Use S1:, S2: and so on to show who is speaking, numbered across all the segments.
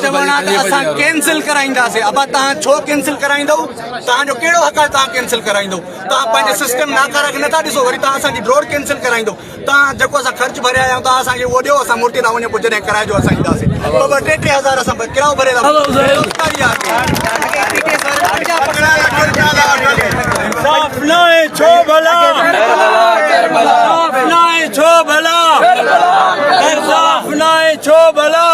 S1: Cancel कराईंदासीं। अब तव्हां छो कैंसिल कराईंदव? तव्हांजो कहिड़ो हक़ आहे तव्हां कैंसिल कराईंदो? तव्हां पंहिंजे सिस्टम नाकारा खे नथा ॾिसो, वरी तव्हां असांजी रोड कैंसिल कराईंदो। तव्हां जेको असां ख़र्च भरिया आहियूं तव्हां असांखे उहो ॾियो, असां मूर्ति लाइ वञो पोइ जॾहिं कराइजो असां ईंदासीं। ॿ 2-3 हज़ार असां किरायो भरे था। छो भला छो भला छो भला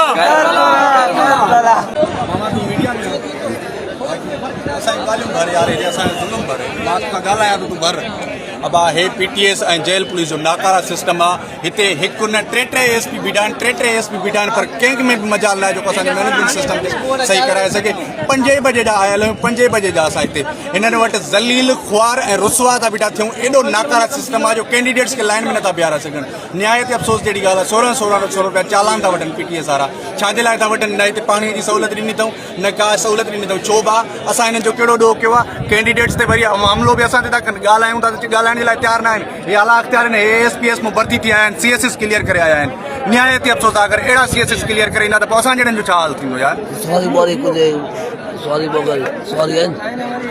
S1: अब हे पीटीएस ऐं जेल पुलिस जो नाकारा सिस्टम आहे। हिते हिकु न 3 एसपी बीठा आहिनि, 3 एसपी बीठा आहिनि, पर कंहिं में बि मजाल न आहे जेको असांजे मैनेजमेंट सिस्टम खे सही कराए सघे। 5 बजे जा आयल आहियूं, 5 बजे जा असां हिते हिननि वटि ज़लील ख्वार ऐं रुसवा था बीठा थियूं। एॾो नाकारा सिस्टम आहे जो कैंडिडेट्स खे लाइन में नथा बीहारे सघनि। न्याय ते अफ़सोस जहिड़ी ॻाल्हि आहे, 1600 रुपया चालान था वठनि पीटीएस वारा। छाजे लाइ था वठनि? न हिते पाणीअ जी सहूलियत ॾिनी अथऊं, न का सहूलियत ॾिनी अथऊं। छो भाउ असां हिननि जो कहिड़ो ॾोह कयो आहे? कैंडिडेट्स ते वरी मामिलो बि असां ते था कनि, ॻाल्हायूं था ॻाल्हाइण जे लाइ तयारु न आहिनि। ये आला अख्तियार आहिनि, ASPS में भर्ती थी आया आहिनि, CSS क्लियर करे आया आहिनि। न्याय ते अफ़सोस आहे, अगरि अहिड़ा CSS क्लियर करे ईंदा त पोइ असां जहिड़नि जो छा हाल थींदो यार?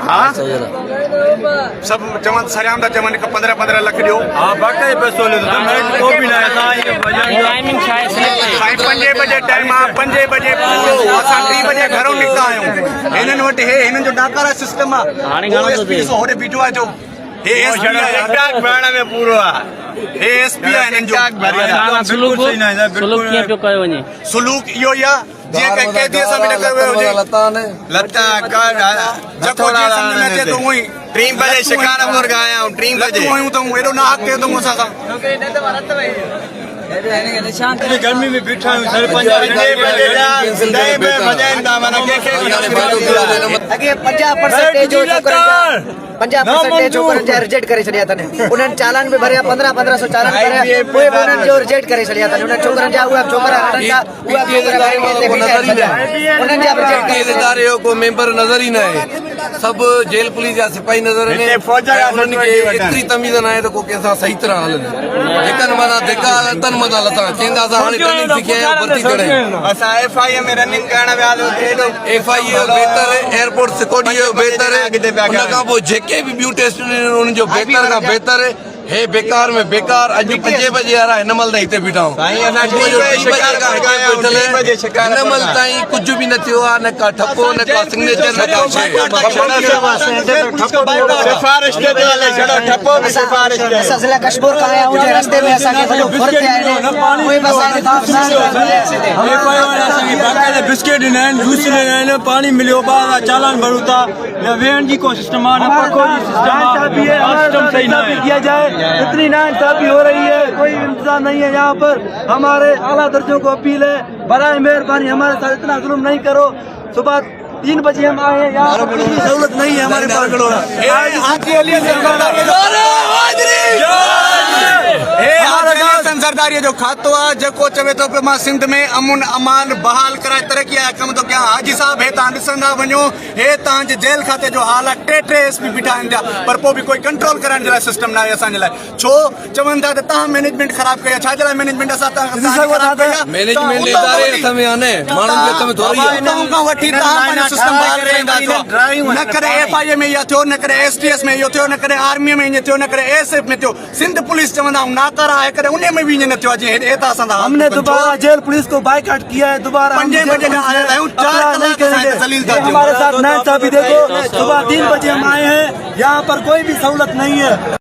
S1: हा सभु चवनि सरियाम था चवनि 15-15 लख ॾियो। हा बाक़ी पैसो 5 बजे टाइम आहे, 5 बजे पूरो असां 3 बजे घरों निकिता आहियूं। हिननि वटि हिननि जो नाकारा सिस्टम आहे। होॾे बीठो आहे जो सुलूक इहो ई आहे जीअं कंहिं कैदी सां बि न कयो वियो हुजे। लता जेको 3 बजे शिकारपुर खां आया आहियूं, 3 बजे आहियूं त एॾो ना हक़ कयो अथऊं असां सां। गर्मी में बीठा आहियूं, सरपंच 50% छोकरनि जा रिजेक्ट करे छॾिया अथनि। उन्हनि चालान बि भरिया, 1500 चालान भरिया, पोइ बि उन्हनि जो रिजेक्ट करे छॾिया अथनि। उन्हनि छोकरनि जा उहा छोकरा
S2: को मेंबर नज़र ई न आहे। सभु जेल पुलिस जा सिपाही नज़र ईंदा आहिनि। उन्हनि खे एतिरी तमीज़ न आहे त को कंहिंसां सही तरह हलनि। जेकनि माना जेका तन मना लता चवंदा असां हाणे ट्रेनिंग सिखी आहियूं, भर्ती करे असां FI में रनिंग करण वियासीं। FI बेहतर है, एयरपोर्ट सिक्योरिटी बेहतर है, उन खां पोइ जेके भी ॿियूं टेस्ट उन जो बेहतर खां बेहतर है। हे बेकार में बेकार अॼु 5 बजे वारा हिन महिल हिते बीठा आहियूं। हिन महिल ताईं कुझु बि न थियो आहे, न का ठपो, न का सिग्नेचर, न का शइ।
S3: असां ज़िला कशमीर खां आया आहियूं, रस्ते में असांखे वॾो घुर थिया आहिनि।
S4: बिस्किट ॾिना आहिनि, जूस ॾिना आहिनि, पाणी मिलियो, ॿार चालान भरूं था, न वेहण जी को सिस्टम आहे, न पखो जी सिस्टम सही न किया जाए। इतनी नाइंसाफी हो रही है, कोई इंतजाम नहीं है यहाँ पर। हमारे आला दर्जों को अपील है, बराए मेहरबानी हमारे साथ इतना जुल्म नहीं करो। सुबह 3 बजे हम आए हैं, यहाँ पर कोई सहूलत नहीं है हमारे पास।
S1: सरदारी जो खातो आहे जेको चवे थो पियो मां सिंध में अमुन अमान बहाल कराए तरक़ी जा कम थो कयां। हाजी साहब हे तव्हां ॾिसंदा वञो, हे तव्हांजे जेल खाते जो हाल आहे। 3 एसपी बीठा आहिनि पिया, पर पोइ बि कोई कंट्रोल करण जे लाइ सिस्टम न आहे असांजे लाइ। छो चवनि था त तव्हां मैनेजमेंट ख़राब कई आहे? छाजे लाइ मैनेजमेंट असां
S2: मैनेजमेंट इदारे हथ में आहे न, माण्हुनि जे हथ में थोरी आहे।
S1: खां वठी तव्हां पंहिंजो सिस्टम बहाल कराईंदा थियो। न करे FIA में इहो थियो, न करे STS में इहो थियो, न करे आर्मी में ईअं थियो, न करे ASF में थियो। सिंध पुलिस चवंदा नाकारा आहे, करे उन में भी ईअं न थियो आहे।
S4: हमने दोबारा जेल पुलिस को बाइकाट किया है। दोबारा
S1: 5 बजे का आया हूं, 4 नहीं करेंगे।
S4: हमारे साथ नाइंसाफी देखो, सुबह 3 बजे हम आए हैं, यहाँ पर कोई भी सहूलत नहीं है।